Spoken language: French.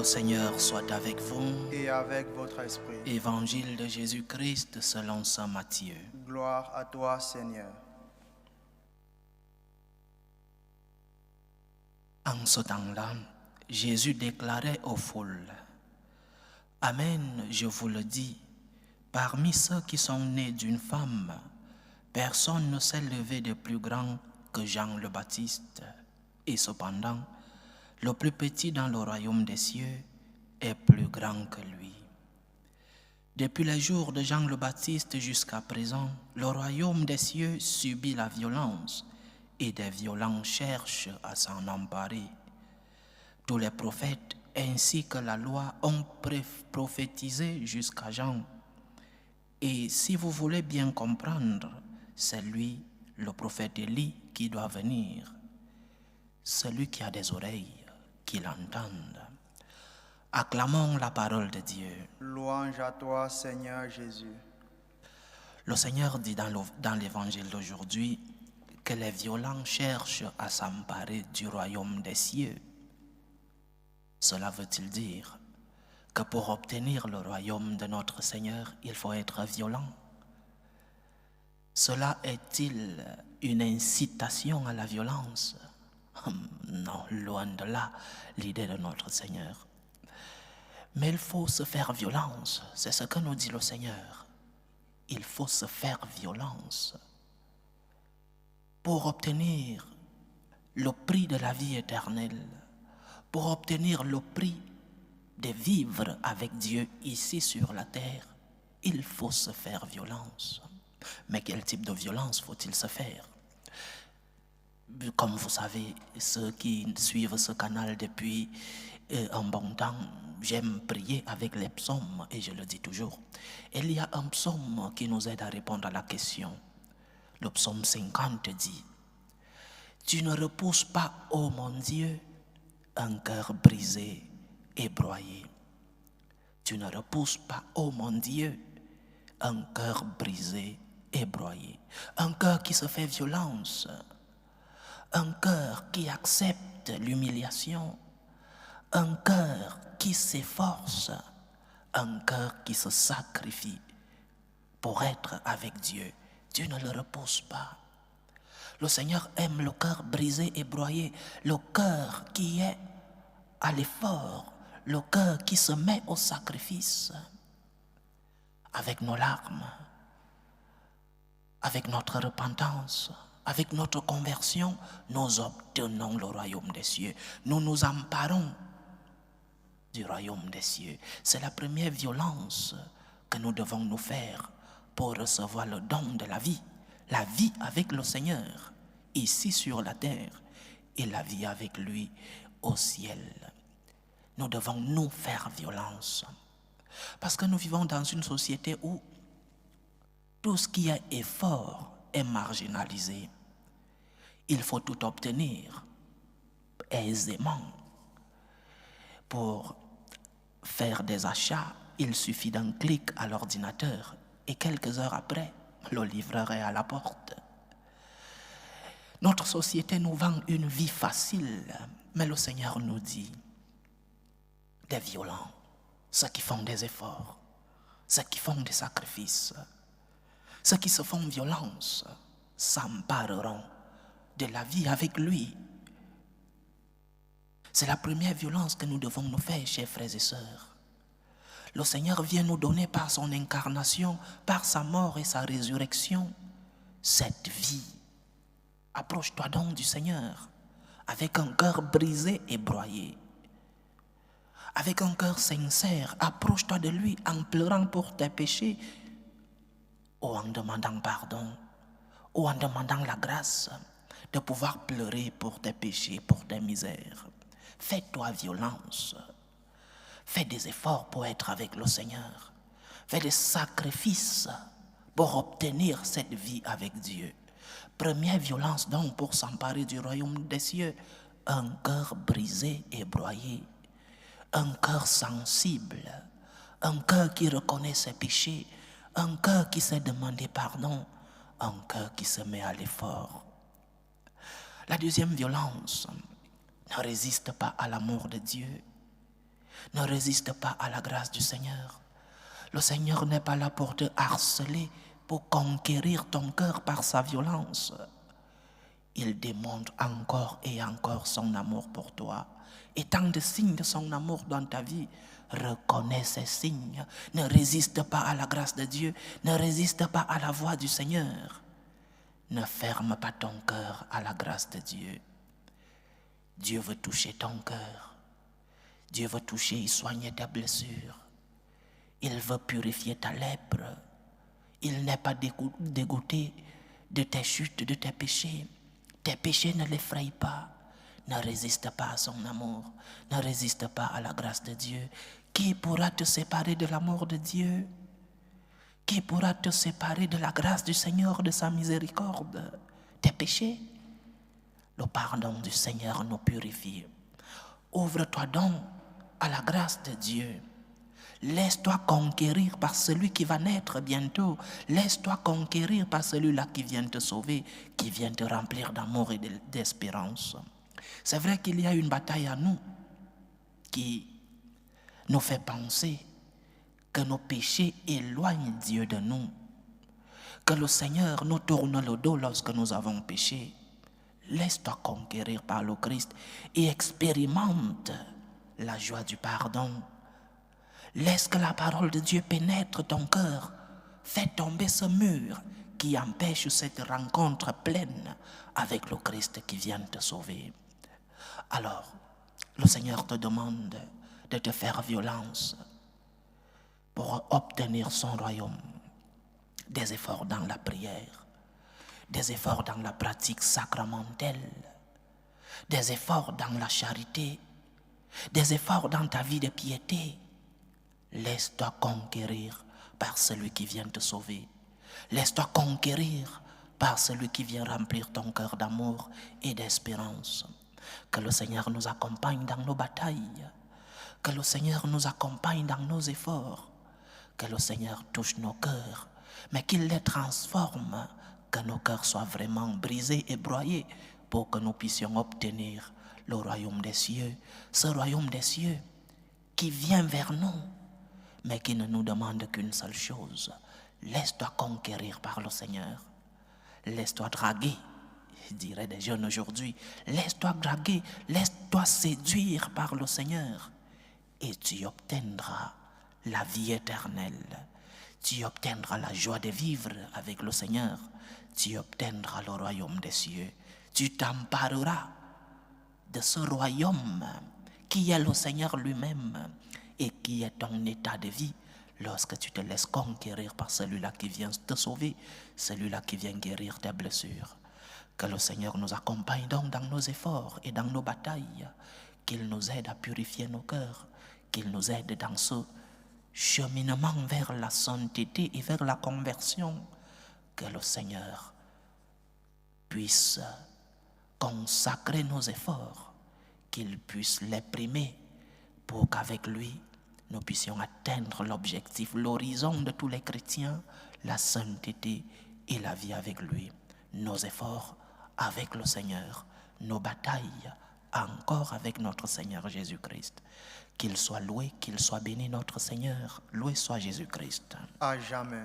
Seigneur soit avec vous. Et avec votre esprit. Évangile de Jésus-Christ selon saint Matthieu. Gloire à toi, Seigneur. En ce temps-là, Jésus déclarait aux foules: Amen, je vous le dis, parmi ceux qui sont nés d'une femme, personne ne s'est levé de plus grand que Jean le Baptiste. Et cependant, le plus petit dans le royaume des cieux est plus grand que lui. Depuis les jours de Jean le Baptiste jusqu'à présent, le royaume des cieux subit la violence et des violents cherchent à s'en emparer. Tous les prophètes ainsi que la loi ont prophétisé jusqu'à Jean. Et si vous voulez bien comprendre, c'est lui, le prophète Élie, qui doit venir. Celui qui a des oreilles, qu'il entende. Acclamons la parole de Dieu. Louange à toi, Seigneur Jésus. Le Seigneur dit dans l'évangile d'aujourd'hui que les violents cherchent à s'emparer du royaume des cieux. Cela veut-il dire que pour obtenir le royaume de notre Seigneur, il faut être violent? Cela est-il une incitation à la violence? Non, loin de là, l'idée de notre Seigneur. Mais il faut se faire violence, c'est ce que nous dit le Seigneur. Il faut se faire violence pour obtenir le prix de la vie éternelle, pour obtenir le prix de vivre avec Dieu ici sur la terre. Il faut se faire violence. Mais quel type de violence faut-il se faire? Comme vous savez, ceux qui suivent ce canal depuis un bon temps, j'aime prier avec les psaumes et je le dis toujours. Il y a un psaume qui nous aide à répondre à la question. Le psaume 50 dit: Tu ne repousses pas, ô mon Dieu, un cœur brisé et broyé. Tu ne repousses pas, ô mon Dieu, un cœur brisé et broyé. Un cœur qui se fait violence. Un cœur qui accepte l'humiliation. Un cœur qui s'efforce. Un cœur qui se sacrifie pour être avec Dieu. Dieu ne le repousse pas. Le Seigneur aime le cœur brisé et broyé. Le cœur qui est à l'effort. Le cœur qui se met au sacrifice. Avec nos larmes. Avec notre repentance. Avec notre conversion, nous obtenons le royaume des cieux. Nous nous emparons du royaume des cieux. C'est la première violence que nous devons nous faire pour recevoir le don de la vie avec le Seigneur, ici sur la terre, et la vie avec lui au ciel. Nous devons nous faire violence. Parce que nous vivons dans une société où tout ce qui est effort est marginalisé. Il faut tout obtenir aisément. Pour faire des achats, il suffit d'un clic à l'ordinateur et quelques heures après, le livreur est à la porte. Notre société nous vend une vie facile, mais le Seigneur nous dit: des violents, ceux qui font des efforts, ceux qui font des sacrifices, ceux qui se font violence, s'empareront de la vie avec lui. C'est la première violence que nous devons nous faire, chers frères et sœurs. Le Seigneur vient nous donner par son incarnation, par sa mort et sa résurrection, cette vie. Approche-toi donc du Seigneur avec un cœur brisé et broyé. Avec un cœur sincère, approche-toi de lui en pleurant pour tes péchés ou en demandant pardon ou en demandant la grâce de pouvoir pleurer pour tes péchés, pour tes misères. Fais-toi violence. Fais des efforts pour être avec le Seigneur. Fais des sacrifices pour obtenir cette vie avec Dieu. Première violence donc pour s'emparer du royaume des cieux. Un cœur brisé et broyé. Un cœur sensible. Un cœur qui reconnaît ses péchés. Un cœur qui sait demander pardon. Un cœur qui se met à l'effort. La deuxième violence ne résiste pas à l'amour de Dieu. Ne résiste pas à la grâce du Seigneur. Le Seigneur n'est pas là pour te harceler, pour conquérir ton cœur par sa violence. Il démontre encore et encore son amour pour toi. Et tant de signes de son amour dans ta vie, reconnais ces signes. Ne résiste pas à la grâce de Dieu. Ne résiste pas à la voix du Seigneur. Ne ferme pas ton cœur à la grâce de Dieu. Dieu veut toucher ton cœur. Dieu veut toucher et soigner tes blessures. Il veut purifier ta lèpre. Il n'est pas dégoûté de tes chutes, de tes péchés. Tes péchés ne l'effrayent pas. Ne résiste pas à son amour. Ne résiste pas à la grâce de Dieu. Qui pourra te séparer de l'amour de Dieu? Qui pourra te séparer de la grâce du Seigneur, de sa miséricorde? Tes péchés? Le pardon du Seigneur nous purifie. Ouvre-toi donc à la grâce de Dieu. Laisse-toi conquérir par celui qui va naître bientôt. Laisse-toi conquérir par celui-là qui vient te sauver, qui vient te remplir d'amour et d'espérance. C'est vrai qu'il y a une bataille à nous qui nous fait penser que nos péchés éloignent Dieu de nous, que le Seigneur nous tourne le dos lorsque nous avons péché. Laisse-toi conquérir par le Christ et expérimente la joie du pardon. Laisse que la parole de Dieu pénètre ton cœur. Fais tomber ce mur qui empêche cette rencontre pleine avec le Christ qui vient te sauver. Alors, le Seigneur te demande de te faire violence pour obtenir son royaume. Des efforts dans la prière, des efforts dans la pratique sacramentelle, des efforts dans la charité, des efforts dans ta vie de piété. Laisse-toi conquérir par celui qui vient te sauver. Laisse-toi conquérir par celui qui vient remplir ton cœur d'amour et d'espérance. Que le Seigneur nous accompagne dans nos batailles. Que le Seigneur nous accompagne dans nos efforts. Que le Seigneur touche nos cœurs, mais qu'il les transforme. Que nos cœurs soient vraiment brisés et broyés pour que nous puissions obtenir le royaume des cieux. Ce royaume des cieux qui vient vers nous, mais qui ne nous demande qu'une seule chose. Laisse-toi conquérir par le Seigneur. Laisse-toi draguer, diraient des jeunes aujourd'hui. Laisse-toi draguer, laisse-toi séduire par le Seigneur. Et tu obtiendras la vie éternelle. Tu obtiendras la joie de vivre avec le Seigneur. Tu obtiendras le royaume des cieux. Tu t'empareras de ce royaume qui est le Seigneur lui-même et qui est ton état de vie lorsque tu te laisses conquérir par celui-là qui vient te sauver, celui-là qui vient guérir tes blessures. Que le Seigneur nous accompagne donc dans nos efforts et dans nos batailles, qu'il nous aide à purifier nos cœurs, qu'il nous aide dans ce cheminement vers la sainteté et vers la conversion. Que le Seigneur puisse consacrer nos efforts, qu'il puisse les primer pour qu'avec lui, nous puissions atteindre l'objectif, l'horizon de tous les chrétiens, la sainteté et la vie avec lui. Nos efforts avec le Seigneur, nos batailles encore avec notre Seigneur Jésus-Christ. Qu'il soit loué, qu'il soit béni notre Seigneur. Loué soit Jésus-Christ. À jamais.